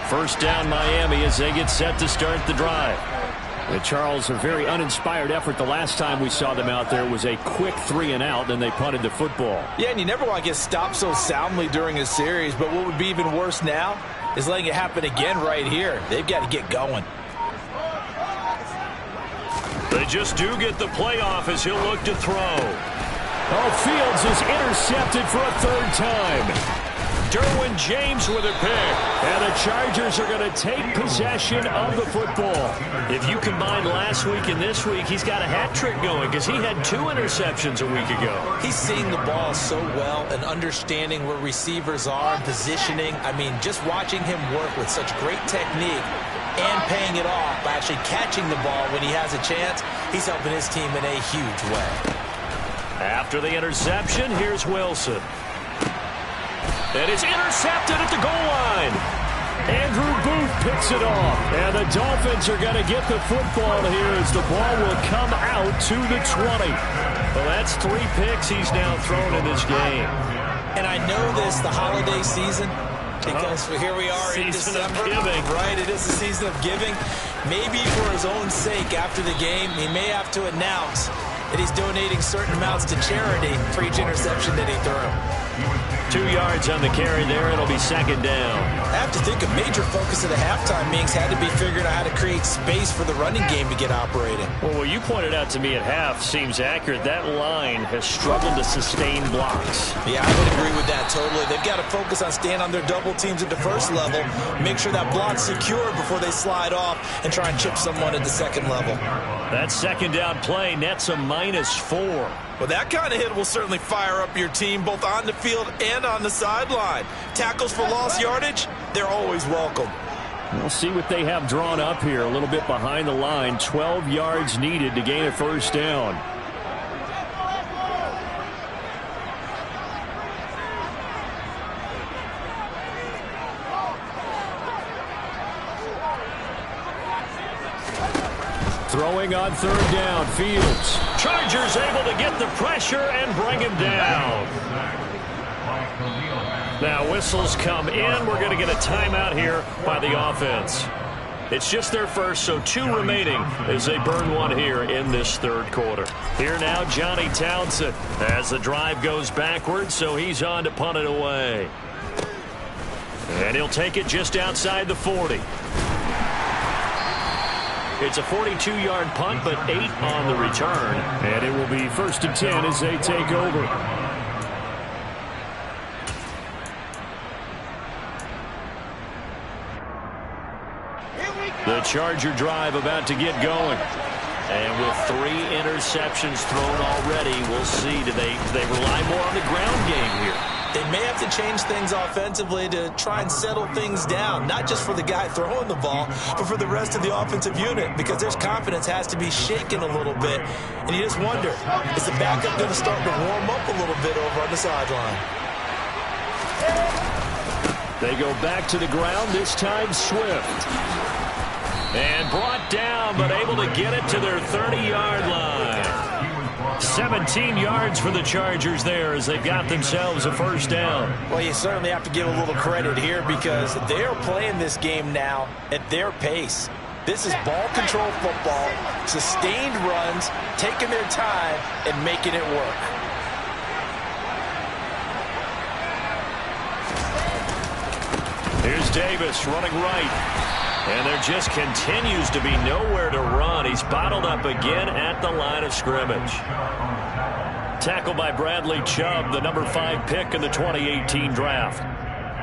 First down Miami as they get set to start the drive. And Charles, a very uninspired effort. The last time we saw them out there was a quick 3 and out, then they punted the football. Yeah, and you never want to get stopped so soundly during a series, but what would be even worse now is letting it happen again right here. They've got to get going. They just do get the playoff as he'll look to throw. Oh, Fields is intercepted for a 3rd time. Derwin James with a pick. And the Chargers are going to take possession of the football. If you combine last week and this week, he's got a hat trick going because he had 2 interceptions a week ago. He's seeing the ball so well and understanding where receivers are and positioning. I mean, just watching him work with such great technique and paying it off by actually catching the ball when he has a chance, he's helping his team in a huge way. After the interception, here's Wilson. And it's intercepted at the goal line. Andrew Booth picks it off. And the Dolphins are going to get the football here as the ball will come out to the 20. Well, that's 3 picks he's now thrown in this game. And I know this, the holiday season, because here we are in December. Right, it is the season of giving. Maybe for his own sake after the game, he may have to announce that he's donating certain amounts to charity for each interception that he threw. 2 yards on the carry there. It'll be 2nd down. I have to think a major focus of the halftime meetings had to be figuring out how to create space for the running game to get operating. Well, what you pointed out to me at half seems accurate. That line has struggled to sustain blocks. Yeah, I would agree with that totally. They've got to focus on staying on their double teams at the first level, make sure that block's secure before they slide off and try and chip someone at the second level. That second down play nets a -4. Well, that kind of hit will certainly fire up your team both on the field and on the sideline. Tackles for lost yardage, they're always welcome. We'll see what they have drawn up here. A little bit behind the line. 12 yards needed to gain a first down. Throwing on third down, Fields. Chargers able to get the pressure and bring him down. Now whistles come in. We're going to get a timeout here by the offense. It's just their first, so 2 remaining as they burn one here in this third quarter. Here now, Johnny Townsend as the drive goes backwards, so he's on to punt it away. And he'll take it just outside the 40. It's a 42-yard punt, but 8 on the return. And it will be 1st and 10 as they take over. The Charger drive about to get going. And with 3 interceptions thrown already, we'll see. Do they rely more on the ground game here? They may have to change things offensively to try and settle things down, not just for the guy throwing the ball, but for the rest of the offensive unit, because their confidence has to be shaken a little bit. And you just wonder, is the backup going to start to warm up a little bit over on the sideline? They go back to the ground, this time Swift. And brought down, but able to get it to their 30-yard line. 17 yards for the Chargers there as they've got themselves a first down. Well, you certainly have to give a little credit here because they're playing this game now at their pace. This is ball control football, sustained runs, taking their time and making it work. Here's Davis running right. And there just continues to be nowhere to run. He's bottled up again at the line of scrimmage. Tackled by Bradley Chubb, the number 5 pick in the 2018 draft.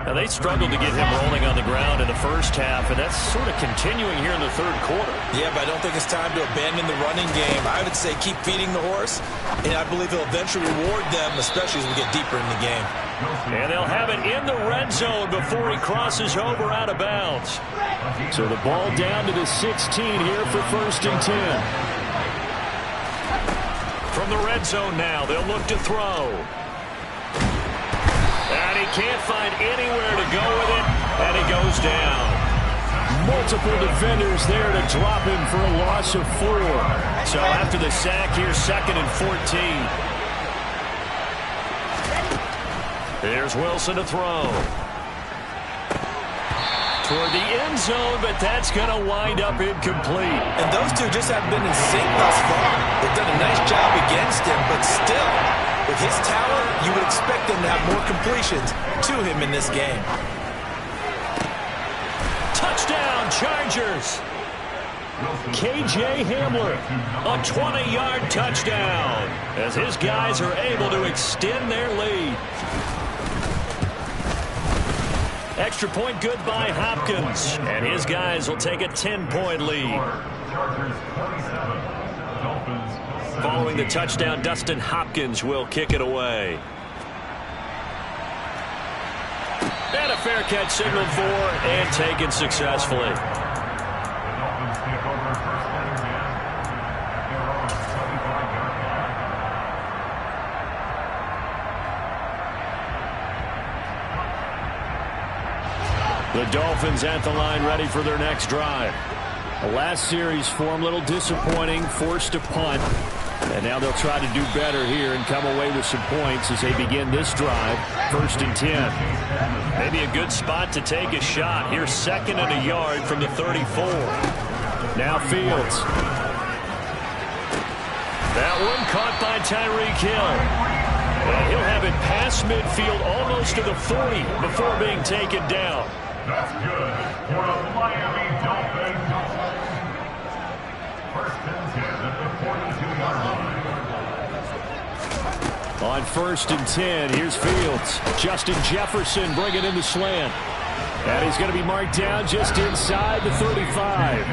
Now, they struggled to get him rolling on the ground in the first half, and that's sort of continuing here in the third quarter. Yeah, but I don't think it's time to abandon the running game. I would say keep feeding the horse, and I believe he'll eventually reward them, especially as we get deeper in the game. And they'll have it in the red zone before he crosses over out of bounds. So the ball down to the 16 here for 1st and 10. From the red zone now, they'll look to throw. And he can't find anywhere to go with it, and he goes down. Multiple defenders there to drop him for a loss of 4. So after the sack here, 2nd and 14. Here's Wilson to throw. Toward the end zone, but that's going to wind up incomplete. And those two just haven't been in sync thus far. They've done a nice job against him, but still, with his talent, you would expect them to have more completions to him in this game. Touchdown, Chargers. KJ Hamler, a 20-yard touchdown, as his guys are able to extend their lead. Extra point good by Hopkins, and his guys will take a 10-point lead. Following the touchdown, Dustin Hopkins will kick it away. And a fair catch signaled for and taken successfully. The Dolphins at the line ready for their next drive. The last series form a little disappointing, forced to punt. And now they'll try to do better here and come away with some points as they begin this drive. 1st and 10. Maybe a good spot to take a shot. Here's 2nd and a yard from the 34. Now Fields. That one caught by Tyreek Hill. And he'll have it past midfield almost to the 40 before being taken down. That's good for the Miami Dolphins. 1st and 10 at the 42-yard line. On 1st and 10, here's Fields. Justin Jefferson bringing in the slant. And he's going to be marked down just inside the 35.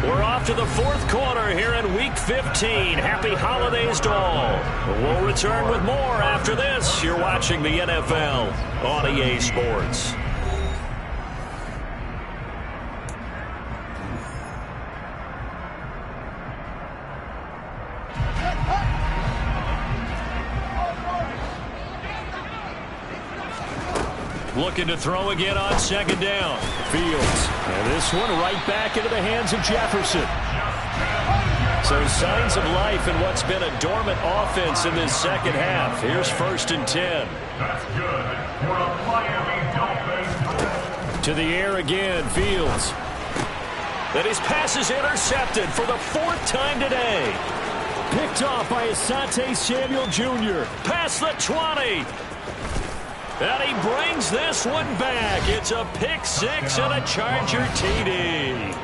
We're off to the fourth quarter here in Week 15. Happy holidays to all. We'll return with more after this. You're watching the NFL on EA Sports. Looking to throw again on second down. Fields. And this one right back into the hands of Jefferson. So signs of life in what's been a dormant offense in this second half. Here's 1st and 10. That's good for a Miami Dolphins. To the air again, Fields. Then his pass is intercepted for the 4th time today. Picked off by Asante Samuel Jr. Past the 20. And he brings this one back. It's a pick 6 and a Charger TD.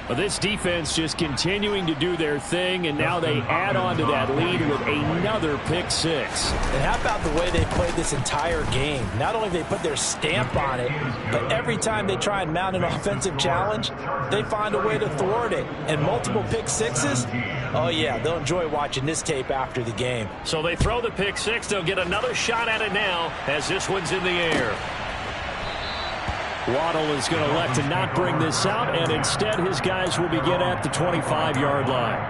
Well, this defense just continuing to do their thing, and now they add on to that lead with another pick 6. And how about the way they played this entire game? Not only they put their stamp on it, but every time they try and mount an offensive challenge, they find a way to thwart it. And multiple pick 6s, oh yeah, they'll enjoy watching this tape after the game. So they throw the pick 6. They'll get another shot at it now as this one's in the air. Waddle is going to elect to not bring this out, and instead his guys will begin at the 25-yard line.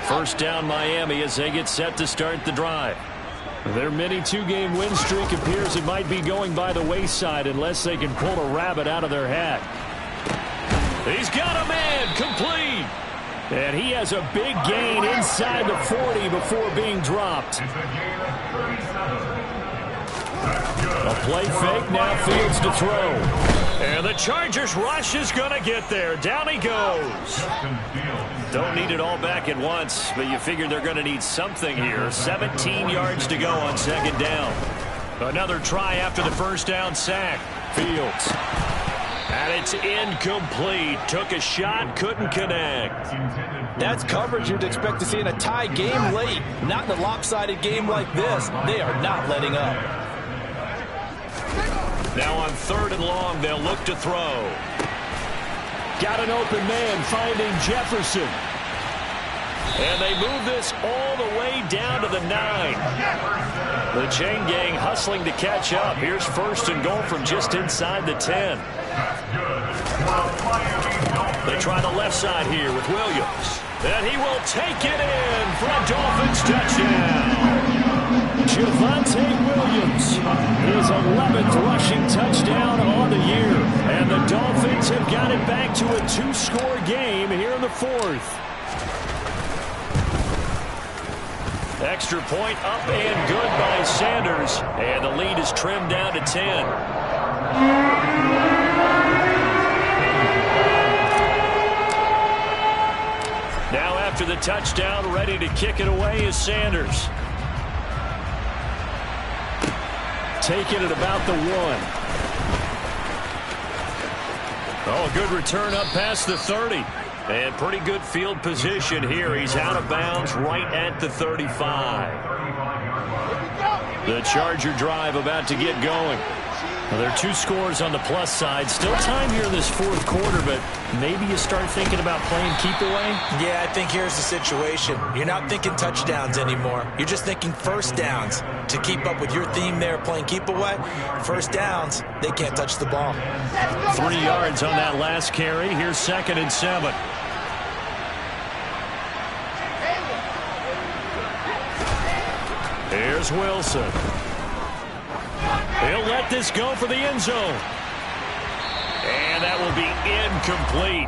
First down Miami as they get set to start the drive. Their mini 2-game win streak appears it might be going by the wayside unless they can pull a rabbit out of their hat. He's got a man complete. And he has a big gain inside the 40 before being dropped. It's a gain of 37. A play fake, now Fields to throw. And the Chargers rush is going to get there. Down he goes. Don't need it all back at once, but you figure they're going to need something here. 17 yards to go on second down. Another try after the first down sack. Fields. And it's incomplete. Took a shot, couldn't connect. That's coverage you'd expect to see in a tie game late. Not in a lopsided game like this. They are not letting up. Now on 3rd and long, they'll look to throw. Got an open man finding Jefferson. And they move this all the way down to the 9. The chain gang hustling to catch up. Here's 1st and goal from just inside the 10. They try the left side here with Williams. And he will take it in for a Dolphins touchdown. Javonte Williams, his 11th rushing touchdown on the year. And the Dolphins have got it back to a 2-score game here in the 4th. Extra point up and good by Sanders. And the lead is trimmed down to 10. Now after the touchdown, ready to kick it away is Sanders. Taking it about the 1. Oh, a good return up past the 30. And pretty good field position here. He's out of bounds right at the 35. The Charger drive about to get going. Well, there are 2 scores on the plus side. Still time here in this 4th quarter, but maybe you start thinking about playing keep away? Yeah, I think here's the situation. You're not thinking touchdowns anymore. You're just thinking first downs. To keep up with your theme there, playing keep away, first downs, they can't touch the ball. 3 yards on that last carry. Here's 2nd and 7. Here's Wilson. He'll let this go for the end zone. And that will be incomplete.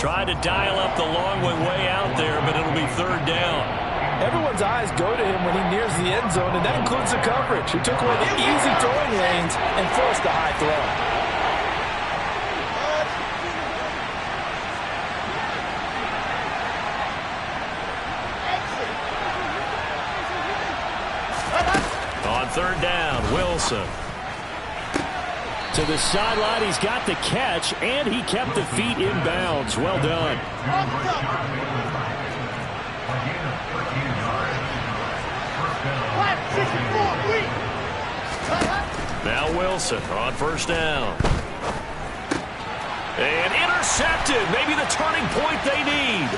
Tried to dial up the long way out there, but it'll be 3rd down. Everyone's eyes go to him when he nears the end zone, and that includes the coverage. He took away the easy throwing lanes and forced a high throw. On 3rd down, Wilson. To the sideline, he's got the catch, and he kept the feet in bounds. Well done. Now Wilson on first down. And intercepted. Maybe the turning point they need.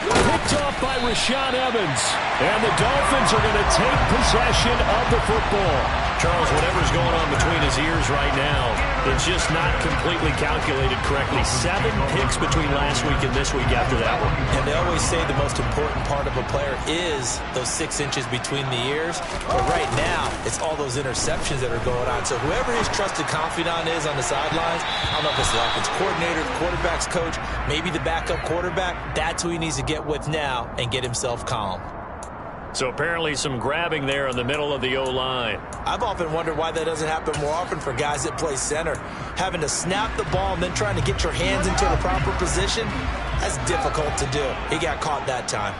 Picked off by Rashaan Evans. And the Dolphins are going to take possession of the football. Charles, whatever's going on between his ears right now, it's just not completely calculated correctly. 7 picks between last week and this week after that one. And they always say the most important part of a player is those 6 inches between the ears. But right now, it's all those interceptions that are going on. So whoever his trusted confidant is on the sidelines, I don't know if it's the offense coordinator, the quarterback's coach, maybe the backup quarterback, that's who he needs to get with now and get himself calm. So apparently some grabbing there in the middle of the O-line. I've often wondered why that doesn't happen more often for guys that play center. Having to snap the ball and then trying to get your hands into the proper position, that's difficult to do. He got caught that time.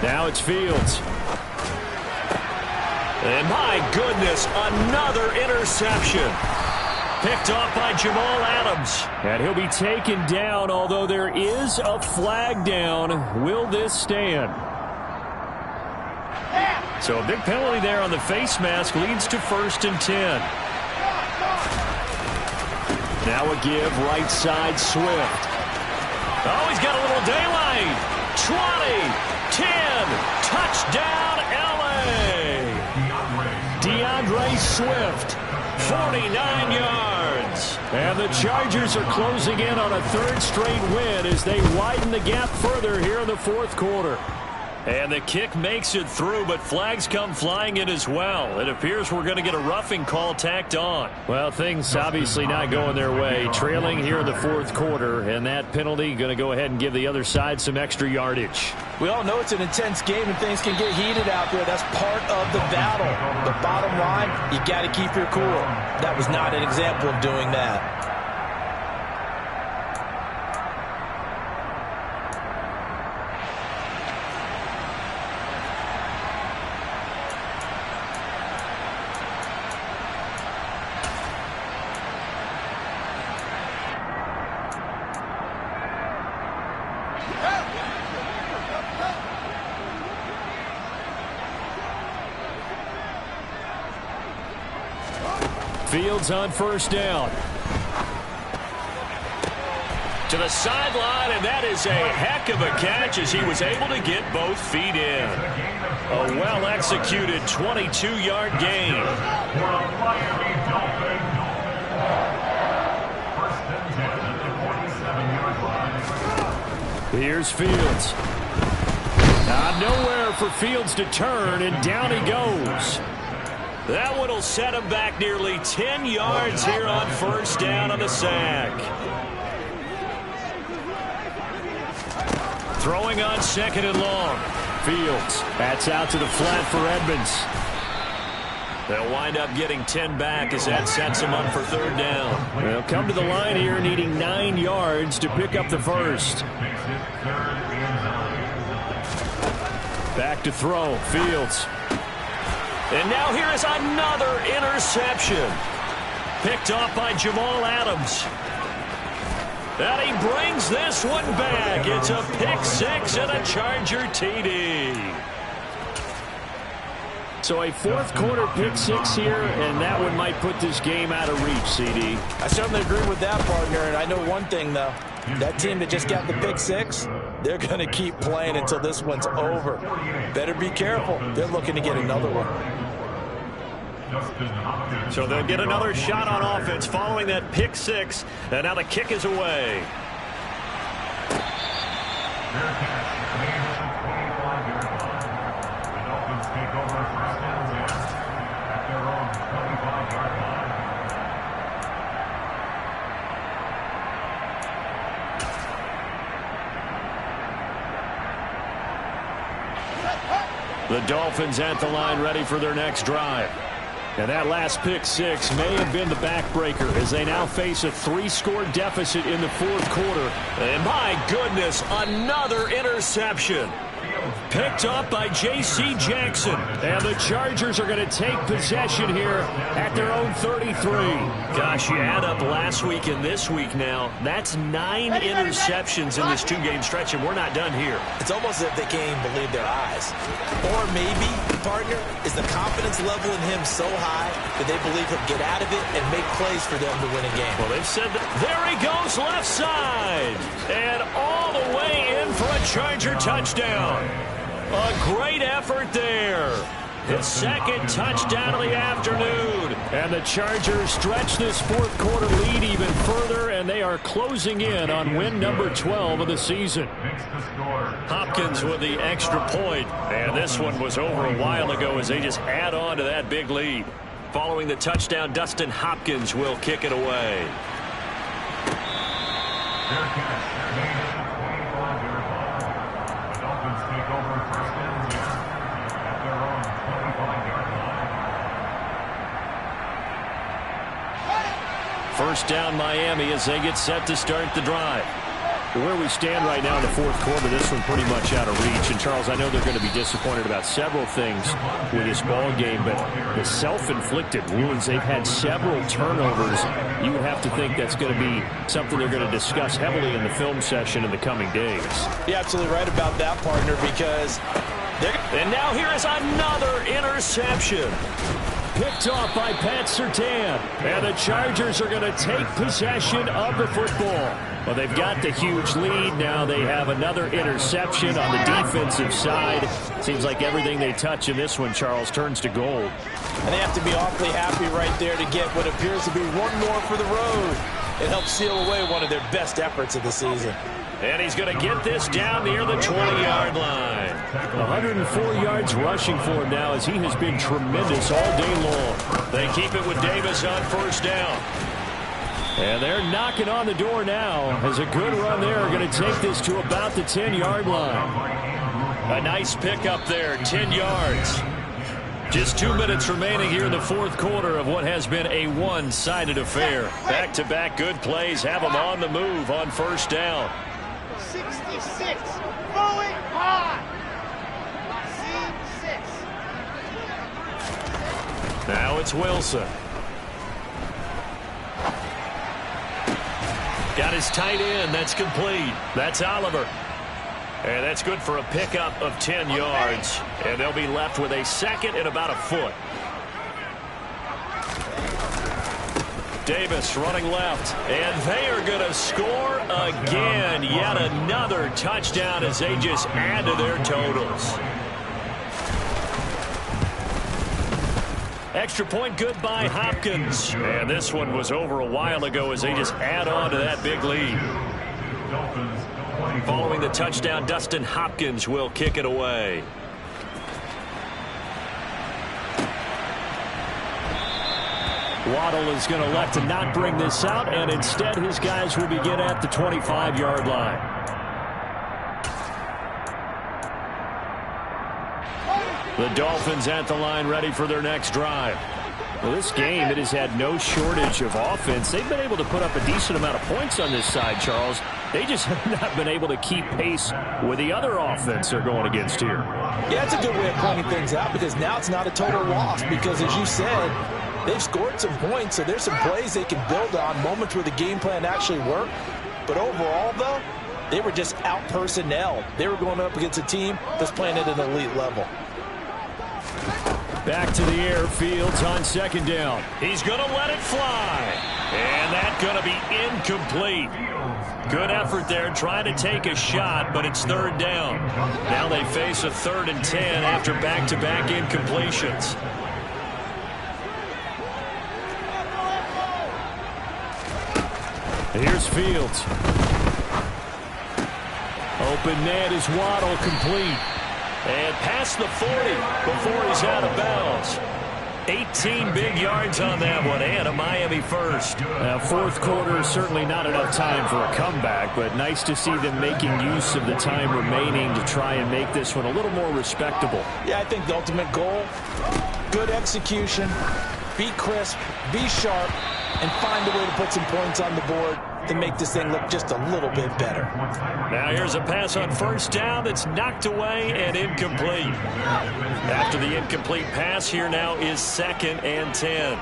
Now it's Fields. And my goodness, another interception. Picked off by Jamal Adams. And he'll be taken down, although there is a flag down. Will this stand? So a big penalty there on the face mask leads to 1st and 10. Now a give right side Swift. Oh, he's got a little daylight. 20, 10, touchdown LA. DeAndre Swift. 49 yards. And the Chargers are closing in on a 3rd straight win as they widen the gap further here in the 4th quarter. And the kick makes it through, but flags come flying in as well. It appears we're going to get a roughing call tacked on. Well, things obviously not going their way. Trailing here in the 4th quarter, and that penalty going to go ahead and give the other side some extra yardage. We all know it's an intense game and things can get heated out there. That's part of the battle. The bottom line, you got to keep your cool. That was not an example of doing that. Fields on first down. To the sideline, and that is a heck of a catch as he was able to get both feet in. A well-executed 22-yard gain. Here's Fields. Nowhere for Fields to turn, and down he goes. That one will set him back nearly 10 yards here on first down on the sack. Throwing on 2nd and long. Fields. That's out to the flat for Edmonds. They'll wind up getting 10 back as that sets them up for 3rd down. They'll come to the line here needing 9 yards to pick up the first. Back to throw. Fields. And now here is another interception. Picked off by Jamal Adams. And he brings this one back. It's a pick 6 and a Charger TD. So a 4th quarter pick 6 here, and that one might put this game out of reach, CD. I certainly agree with that, partner. And I know one thing, though. That team that just got the pick 6, they're going to keep playing until this one's over. Better be careful. They're looking to get another one. So they'll get another shot on offense following that pick 6. And now the kick is away. The Dolphins at the line ready for their next drive. And that last pick 6 may have been the backbreaker as they now face a 3-score deficit in the 4th quarter. And my goodness, another interception. Picked up by J.C. Jackson. And the Chargers are going to take possession here at their own 33. Gosh, you add up last week and this week now. That's 9 interceptions in this 2-game stretch, and we're not done here. It's almost as if they can't even believe their eyes. Or maybe, partner, is the confidence level in him so high that they believe he'll get out of it and make plays for them to win a game. Well, they've said that. There he goes, left side. And all the way in for a Charger touchdown. A great effort there. His second touchdown of the afternoon. And the Chargers stretch this fourth quarter lead even further, and they are closing in on win number 12 of the season. Hopkins with the extra point. And this one was over a while ago as they just add on to that big lead. Following the touchdown, Dustin Hopkins will kick it away. First down Miami as they get set to start the drive. Where we stand right now in the fourth quarter, this one pretty much out of reach. And, Charles, I know they're going to be disappointed about several things with this ball game, but the self-inflicted wounds, they've had several turnovers. You would have to think that's going to be something they're going to discuss heavily in the film session in the coming days. You're absolutely right about that, partner, because and now here is another interception. Picked off by Pat Surtain. And the Chargers are going to take possession of the football. Well, they've got the huge lead. Now they have another interception on the defensive side. Seems like everything they touch in this one, Charles, turns to gold. And they have to be awfully happy right there to get what appears to be one more for the road. It helps seal away one of their best efforts of the season. And he's going to get this down near the 20-yard line. 104 yards rushing for him now as he has been tremendous all day long. They keep it with Davis on first down. And they're knocking on the door now as a good run there. Going to take this to about the 10-yard line. A nice pickup there, 10 yards. Just 2 minutes remaining here in the fourth quarter of what has been a one-sided affair. Back-to-back good plays have them on the move on first down. 66, going hard. C6. Now it's Wilson. Got his tight end. That's complete. That's Oliver. And that's good for a pickup of 10 yards. And they'll be left with a second and about a foot. Davis running left. And they are going to score again. Yet another touchdown as they just add to their totals. Extra point good by Hopkins. And this one was over a while ago as they just add on to that big lead. Following the touchdown, Dustin Hopkins will kick it away. Waddle is going to elect to not bring this out, and instead his guys will begin at the 25-yard line. The Dolphins at the line ready for their next drive. Well, this game, it has had no shortage of offense. They've been able to put up a decent amount of points on this side, Charles. They just have not been able to keep pace with the other offense they're going against here. Yeah, it's a good way of pointing things out because now it's not a total loss because, as you said, they've scored some points, so there's some plays they can build on, moments where the game plan actually worked. But overall, though, they were just out-personnelled. They were going up against a team that's playing at an elite level. Back to the air, Fields on second down. He's going to let it fly. And that's going to be incomplete. Good effort there trying to take a shot, but it's third down. Now they face a 3rd and 10 after back-to-back incompletions. Here's Fields. Open net is Waddle, complete. And past the 40 before he's out of bounds. 18 big yards on that one, and a Miami first. Fourth quarter, certainly not enough time for a comeback, but nice to see them making use of the time remaining to try and make this one a little more respectable. Yeah, I think the ultimate goal, good execution, be crisp, be sharp, and find a way to put some points on the board to make this thing look just a little bit better. Now here's a pass on first down that's knocked away and incomplete. After the incomplete pass, here now is 2nd and 10.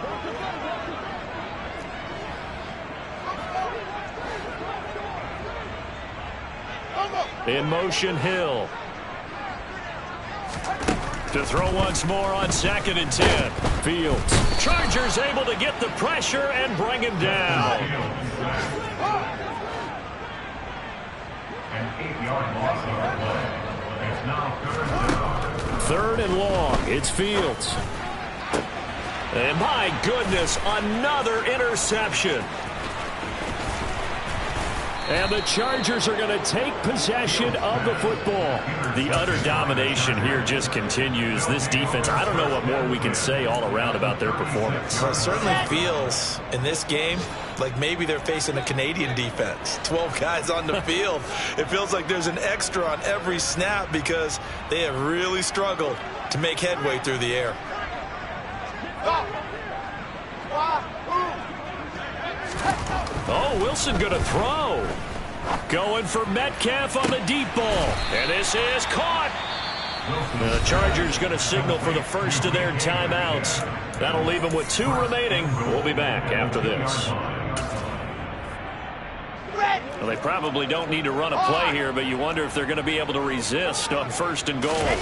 In motion, Hill. To throw once more on 2nd and 10. Fields. Chargers able to get the pressure and bring him down. An 8-yard loss on the play. It's now 3rd down. 3rd and long. It's Fields. And my goodness, another interception. And the Chargers are going to take possession of the football. The utter domination here just continues. This defense, I don't know what more we can say all around about their performance. Well, it certainly feels in this game like maybe they're facing a Canadian defense. 12 guys on the field. It feels like there's an extra on every snap because they have really struggled to make headway through the air. Oh, Wilson going to throw. Going for Metcalf on the deep ball. And this is caught. The Chargers going to signal for the first of their timeouts. That'll leave them with 2 remaining. We'll be back after this. Well, they probably don't need to run a play here, but you wonder if they're going to be able to resist on 1st and goal.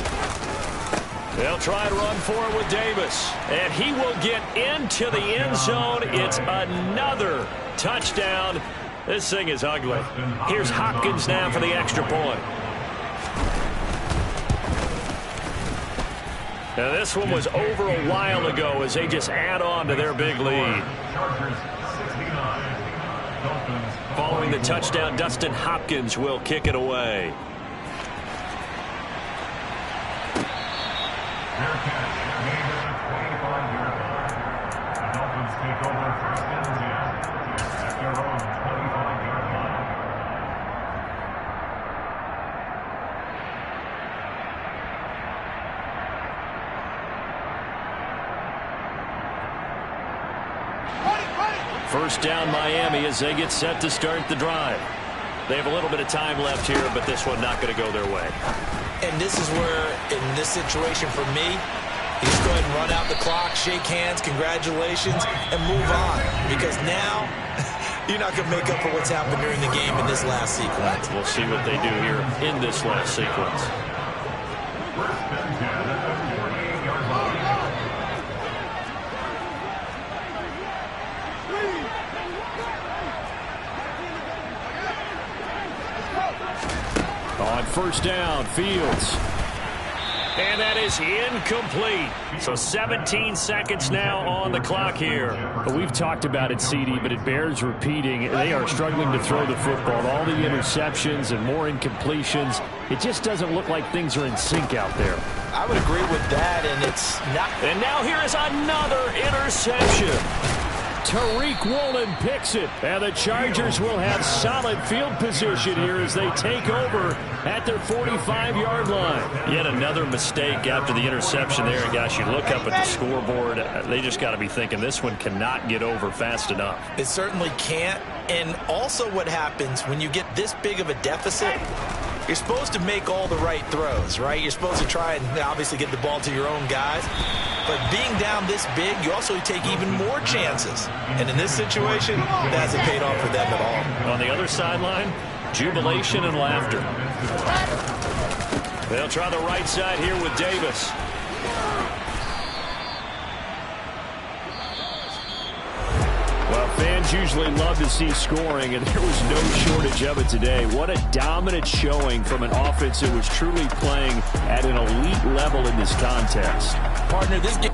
They'll try and run for it with Davis. And he will get into the end zone. It's another touchdown. This thing is ugly. Here's Hopkins now for the extra point. Now this one was over a while ago as they just add on to their big lead. Following the touchdown, Dustin Hopkins will kick it away. Their catch made at the 25-yard line. The Dolphins take over 1st and 10 at their own 25-yard line. First down Miami as they get set to start the drive. They have a little bit of time left here, but this one not going to go their way. And this is where, in this situation for me, you just go ahead and run out the clock, shake hands, congratulations, and move on. Because now, you're not going to make up for what's happened during the game in this last sequence. We'll see what they do here in this last sequence. 1st and 10 at the 48-yard line. On 1st down, Fields. And that is incomplete. So 17 seconds now on the clock here. We've talked about it, CD, but it bears repeating. They are struggling to throw the football. All the interceptions and more incompletions. It just doesn't look like things are in sync out there. I would agree with that, and it's not. And now here is another interception. Tariq Woolen picks it, and the Chargers will have solid field position here as they take over at their 45-yard line. Yet another mistake after the interception there. And gosh, you look up at the scoreboard, they just got to be thinking this one cannot get over fast enough. It certainly can't. And also what happens when you get this big of a deficit, you're supposed to make all the right throws, right? You're supposed to try and obviously get the ball to your own guys. But being down this big, you also take even more chances. And in this situation, that hasn't paid off for them at all. On the other sideline, jubilation and laughter. They'll try the right side here with Davis. Well, fans usually love to see scoring, and there was no shortage of it today. What a dominant showing from an offense that was truly playing at an elite level in this contest. Partner, this game.